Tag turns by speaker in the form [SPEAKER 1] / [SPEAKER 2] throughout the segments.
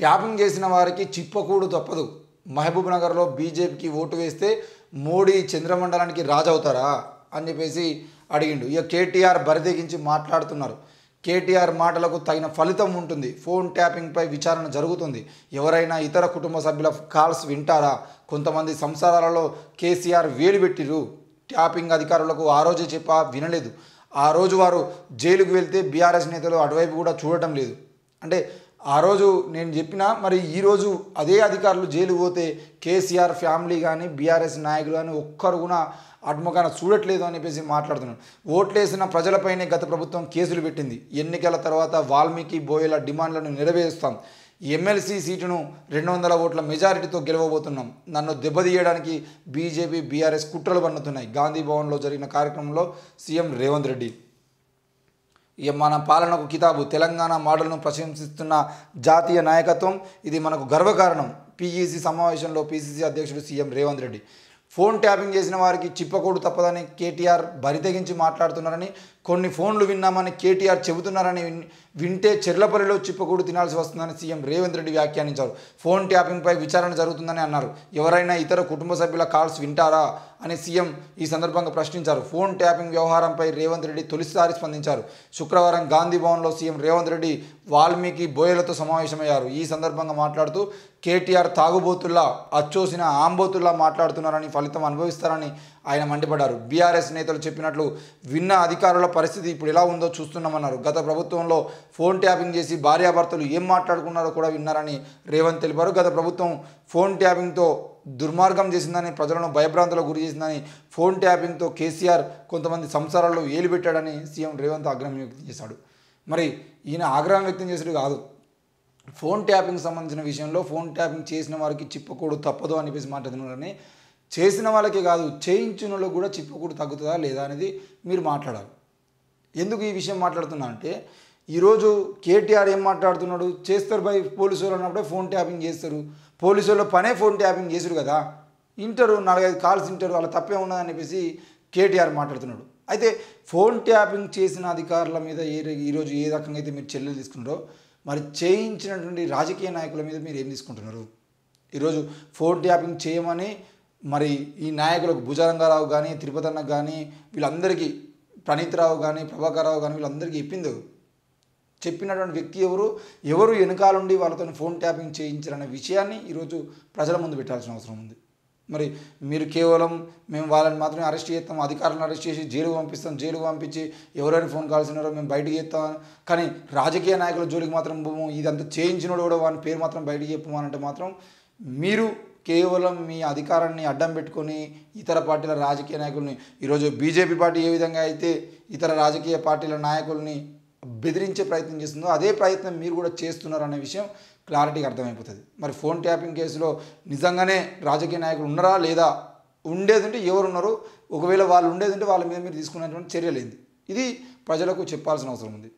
[SPEAKER 1] Tapping చేసిన వారికి చిప్పకూడు తప్పదు. మహబూబ్ నగర్లో బీజేపీకి ఓటు వేస్తే మోడీ చంద్రమండలానికి రాజవుతారా అని చెప్పేసి అడిగిండు. ఇక కేటీఆర్ బరితెగించి మాట్లాడుతున్నారు. కేటీఆర్ మాటలకు తగిన ఫలితం ఉంటుంది. ఫోన్ ట్యాపింగ్పై విచారణ జరుగుతుంది. ఎవరైనా ఇతర కుటుంబ సభ్యుల కాల్స్ వింటారా? కొంతమంది సంసారాలలో కేసీఆర్ వేలు పెట్టిరు. ట్యాపింగ్ అధికారులకు ఆ రోజే చెప్పా, వినలేదు. ఆ రోజు వారు జైలుకు వెళ్తే బీఆర్ఎస్ నేతలు అటువైపు కూడా చూడటం లేదు. అంటే ఆ రోజు నేను చెప్పినా, మరి ఈరోజు అదే అధికారులు జైలు పోతే కేసీఆర్ ఫ్యామిలీ కానీ బీఆర్ఎస్ నాయకులు కానీ ఒక్కరు కూడా అడ్మకాన చూడట్లేదు అని చెప్పేసి మాట్లాడుతున్నాడు. ఓట్లేసిన ప్రజలపైనే గత ప్రభుత్వం కేసులు పెట్టింది. ఎన్నికల తర్వాత వాల్మీకి బోయల డిమాండ్లను నెరవేరుస్తాం. ఎమ్మెల్సీ సీటును 200 ఓట్ల మెజారిటీతో గెలవబోతున్నాం. నన్ను దెబ్బతీయడానికి బీజేపీ బీఆర్ఎస్ కుట్రలు పన్నుతున్నాయి. గాంధీ భవన్లో జరిగిన కార్యక్రమంలో సీఎం రేవంత్ రెడ్డి. ఇక మన పాలనకు కితాబు. తెలంగాణ మోడల్ను ప్రశంసిస్తున్న జాతీయ నాయకత్వం, ఇది మనకు గర్వకారణం. పీఈసీ సమావేశంలో పీసీసీ అధ్యక్షుడు CM Revanth Reddy. Phone tapping చేసిన వారికి చిప్పకూడు తప్పదని కేటీఆర్ బరితెగించి మాట్లాడుతున్నారని, కొన్ని ఫోన్లు విన్నామని కేటీఆర్ చెబుతున్నారని వింటే చెర్లపల్లిలో చిప్పకూడు తినాల్సి వస్తుందని సీఎం రేవంత్ రెడ్డి వ్యాఖ్యానించారు. ఫోన్ ట్యాపింగ్పై విచారణ జరుగుతుందని అన్నారు. ఎవరైనా ఇతర కుటుంబ సభ్యుల కాల్స్ వింటారా అని సీఎం ఈ సందర్భంగా ప్రశ్నించారు. ఫోన్ ట్యాపింగ్ వ్యవహారంపై రేవంత్ రెడ్డి తొలిసారి స్పందించారు. శుక్రవారం గాంధీ భవన్లో సీఎం రేవంత్ రెడ్డి వాల్మీకి బోయలతో సమావేశమయ్యారు. ఈ సందర్భంగా మాట్లాడుతూ కేటీఆర్ తాగుబోతుల్లా, అచ్చోసిన ఆంబోతుల్లా మాట్లాడుతున్నారని, ఫలితం అనుభవిస్తారని ఆయన మండిపడ్డారు. బీఆర్ఎస్ నేతలు చెప్పినట్లు విన్న అధికారుల పరిస్థితి ఇప్పుడు ఎలా ఉందో చూస్తున్నామన్నారు. గత ప్రభుత్వంలో ఫోన్ ట్యాపింగ్ చేసి భార్యాభర్తలు ఏం మాట్లాడుకున్నారో కూడా విన్నారని రేవంత్ తెలిపారు. గత ప్రభుత్వం ఫోన్ ట్యాపింగ్తో దుర్మార్గం చేసిందని, ప్రజలను భయభ్రాంతులకు గురి చేసిందని, ఫోన్ ట్యాపింగ్తో కేసీఆర్ కొంతమంది సంసారాల్లో ఏలు పెట్టాడని సీఎం రేవంత్ ఆగ్రహం వ్యక్తం చేశాడు. మరి ఈయన ఆగ్రహం వ్యక్తం చేసేది కాదు, ఫోన్ ట్యాపింగ్ సంబంధించిన విషయంలో ఫోన్ ట్యాపింగ్ చేసిన వారికి చిప్పకూడు తప్పదు అని చెప్పేసి మాట్లాడుతున్నారని, చేసిన వాళ్ళకే కాదు చేయించిన వాళ్ళకి కూడా చిప్పకూడు తగ్గుతుందా లేదా అనేది మీరు మాట్లాడాలి. ఎందుకు ఈ విషయం మాట్లాడుతున్నా అంటే, ఈరోజు కేటీఆర్ ఏం మాట్లాడుతున్నాడు, చేస్తారు బై పోలీసు వాళ్ళు అన్నప్పుడే ఫోన్ ట్యాపింగ్ చేస్తారు, పోలీసు వాళ్ళ పనే ఫోన్ ట్యాపింగ్ చేసారు కదా, ఇంటరు 4-5 కాల్స్ ఇంటరు, వాళ్ళ తప్పే ఉన్నదని చెప్పేసి కేటీఆర్ మాట్లాడుతున్నాడు. అయితే ఫోన్ ట్యాపింగ్ చేసిన అధికారుల మీద ఈరోజు ఏ రకంగా అయితే మీరు చర్యలు తీసుకున్నారో, మరి చేయించినటువంటి రాజకీయ నాయకుల మీద మీరు ఏం తీసుకుంటున్నారు? ఈరోజు ఫోన్ ట్యాపింగ్ చేయమని మరి ఈ నాయకులకు భుజరంగారావు కానీ, తిరుపతి అన్నకు కానీ, వీళ్ళందరికీ, ప్రణీత్ రావు కానీ, ప్రభాకర్ రావు కానీ, వీళ్ళందరికీ చెప్పినటువంటి వ్యక్తి ఎవరు వెనకాలండి వాళ్ళతో ఫోన్ ట్యాపింగ్ చేయించారనే విషయాన్ని ఈరోజు ప్రజల ముందు పెట్టాల్సిన అవసరం ఉంది. మరి మీరు కేవలం మేము వాళ్ళని మాత్రమే అరెస్ట్ చేస్తాం, అధికారులను అరెస్ట్ చేసి జైలుకు పంపిస్తాం, జైలుకు పంపించి ఎవరైనా ఫోన్ కాల్స్ ఉన్నారో మేము బయటికి చేస్తాం, కానీ రాజకీయ నాయకుల జోలికి మాత్రం పోము, ఇదంతా చేయించినోడు కూడా వాని పేరు మాత్రం బయటికి చెప్పమంటే మాత్రం మీరు కేవలం మీ అధికారాన్ని అడ్డం పెట్టుకొని ఇతర పార్టీల రాజకీయ నాయకుల్ని, ఈరోజు బీజేపీ పార్టీ ఏ విధంగా అయితే ఇతర రాజకీయ పార్టీల నాయకుల్ని బెదిరించే ప్రయత్నం చేస్తుందో అదే ప్రయత్నం మీరు కూడా చేస్తున్నారు అనే విషయం క్లారిటీగా అర్థమైపోతుంది. మరి ఫోన్ ట్యాపింగ్ కేసులో నిజంగానే రాజకీయ నాయకులు ఉన్నారా లేదా, ఉండేదంటే ఎవరు ఉన్నారు, ఒకవేళ వాళ్ళు ఉండేదంటే వాళ్ళ మీద మీరు తీసుకున్నటువంటి చర్యలేంది, ఇది ప్రజలకు చెప్పాల్సిన అవసరం ఉంది.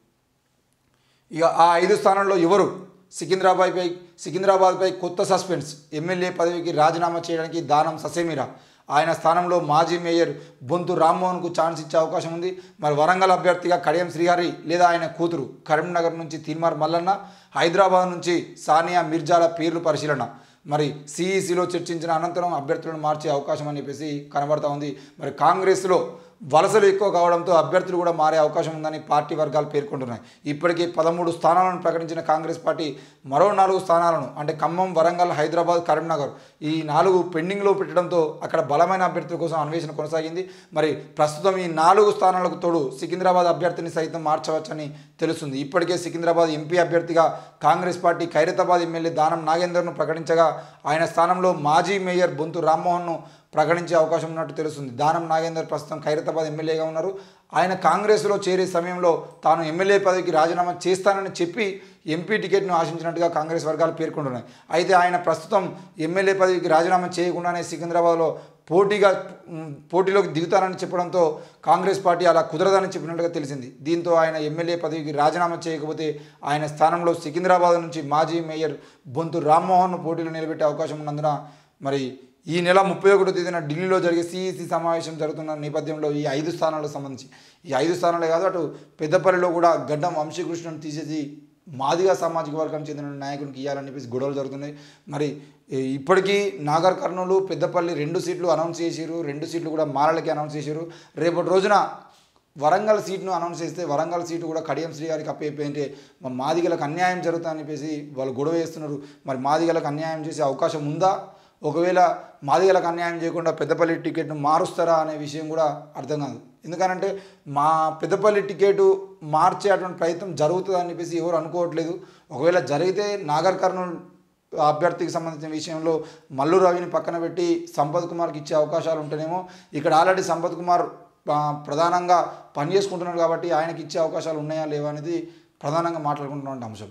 [SPEAKER 1] ఇక ఆ 5 స్థానాల్లో ఎవరు? సికింద్రాబాద్పై కొత్త సస్పెన్స్. ఎమ్మెల్యే పదవికి రాజీనామా చేయడానికి దానం ససేమిరా. ఆయన స్థానంలో మాజీ మేయర్ బొంతు రామ్మోహన్కు ఛాన్స్ ఇచ్చే అవకాశం ఉంది. మరి వరంగల్ అభ్యర్థిగా కడియం శ్రీహరి లేదా ఆయన కూతురు, కరీంనగర్ నుంచి తీన్మార్ మల్లన్న, హైదరాబాద్ నుంచి సానియా మిర్జాల పేర్లు పరిశీలన. మరి సిఈసిలో చర్చించిన అనంతరం అభ్యర్థులను మార్చే అవకాశం అని చెప్పేసి కనబడతా ఉంది. మరి కాంగ్రెస్లో వలసలు ఎక్కువ కావడంతో అభ్యర్థులు కూడా మారే అవకాశం ఉందని పార్టీ వర్గాలు పేర్కొంటున్నాయి. ఇప్పటికే 13 స్థానాలను ప్రకటించిన కాంగ్రెస్ పార్టీ మరో 4 స్థానాలను, అంటే ఖమ్మం, వరంగల్, హైదరాబాద్, కరీంనగర్, ఈ 4 పెండింగ్లో పెట్టడంతో అక్కడ బలమైన అభ్యర్థుల కోసం అన్వేషణ కొనసాగింది. మరి ప్రస్తుతం ఈ 4 స్థానాలకు తోడు సికింద్రాబాద్ అభ్యర్థిని సైతం మార్చవచ్చని తెలుస్తుంది. ఇప్పటికే సికింద్రాబాద్ ఎంపీ అభ్యర్థిగా కాంగ్రెస్ పార్టీ ఖైరతాబాద్ ఎమ్మెల్యే దానం నాగేందర్ను ప్రకటించగా ఆయన స్థానంలో మాజీ మేయర్ బొంతు రామ్మోహన్ను ప్రకటించే అవకాశం ఉన్నట్టు తెలుస్తుంది. దానం నాగేందర్ ప్రస్తుతం ఖైరతాబాద్ ఎమ్మెల్యేగా ఉన్నారు. ఆయన కాంగ్రెస్లో చేరే సమయంలో తాను ఎమ్మెల్యే పదవికి రాజీనామా చేస్తానని చెప్పి ఎంపీ టికెట్ను ఆశించినట్టుగా కాంగ్రెస్ వర్గాలు పేర్కొంటున్నాయి. అయితే ఆయన ప్రస్తుతం ఎమ్మెల్యే పదవికి రాజీనామా చేయకుండానే సికింద్రాబాద్లో పోటీలోకి దిగుతానని చెప్పడంతో కాంగ్రెస్ పార్టీ అలా కుదరదని చెప్పినట్టుగా తెలిసింది. దీంతో ఆయన ఎమ్మెల్యే పదవికి రాజీనామా చేయకపోతే ఆయన స్థానంలో సికింద్రాబాద్ నుంచి మాజీ మేయర్ బొంతు రామ్మోహన్ను పోటీలో నిలబెట్టే అవకాశం ఉన్నందున మరి ఈ నెల 31వ తేదీన ఢిల్లీలో జరిగే సిఈసి సమావేశం జరుగుతున్న నేపథ్యంలో ఈ 5 స్థానాలకు సంబంధించి, ఈ 5 స్థానాలే కాదు, అటు పెద్దపల్లిలో కూడా గడ్డం వంశీకృష్ణను తీసేసి మాదిగా సామాజిక వర్గానికి చెందిన నాయకునికి ఇవ్వాలని చెప్పేసి గొడవలు జరుగుతున్నాయి. మరి ఇప్పటికీ నాగర్ కర్నూలు పెద్దపల్లి 2 సీట్లు అనౌన్స్ చేసిరు, 2 సీట్లు కూడా మాలలకి అనౌన్స్ చేసిరు. రేపటి రోజున వరంగల్ సీట్ను అనౌన్స్ చేస్తే వరంగల్ సీటు కూడా కడియం శ్రీ గారికి అప్పయిపోయింటే మాదిగలకు అన్యాయం జరుగుతుందని చెప్పేసి వాళ్ళు గొడవ చేస్తున్నారు. మరి మాదిగలకు అన్యాయం చేసే అవకాశం ఉందా? ఒకవేళ మాదిగలకు అన్యాయం చేయకుండా పెద్దపల్లి టికెట్ను మారుస్తారా అనే విషయం కూడా అర్థం కాదు. ఎందుకనంటే మా పెద్దపల్లి టికెట్ మార్చేటువంటి ప్రయత్నం జరుగుతుందని చెప్పేసి ఎవరు అనుకోవట్లేదు. ఒకవేళ జరిగితే నాగర్ కర్నూలు అభ్యర్థికి సంబంధించిన విషయంలో మల్లు రవిని పక్కన పెట్టి సంపత్ కుమార్కి ఇచ్చే అవకాశాలు ఉంటేనేమో ఇక్కడ ఆల్రెడీ సంపత్ కుమార్ ప్రధానంగా పనిచేసుకుంటున్నాడు కాబట్టి ఆయనకి ఇచ్చే అవకాశాలు ఉన్నాయా లేవా అనేది ప్రధానంగా మాట్లాడుకుంటున్న అంశం.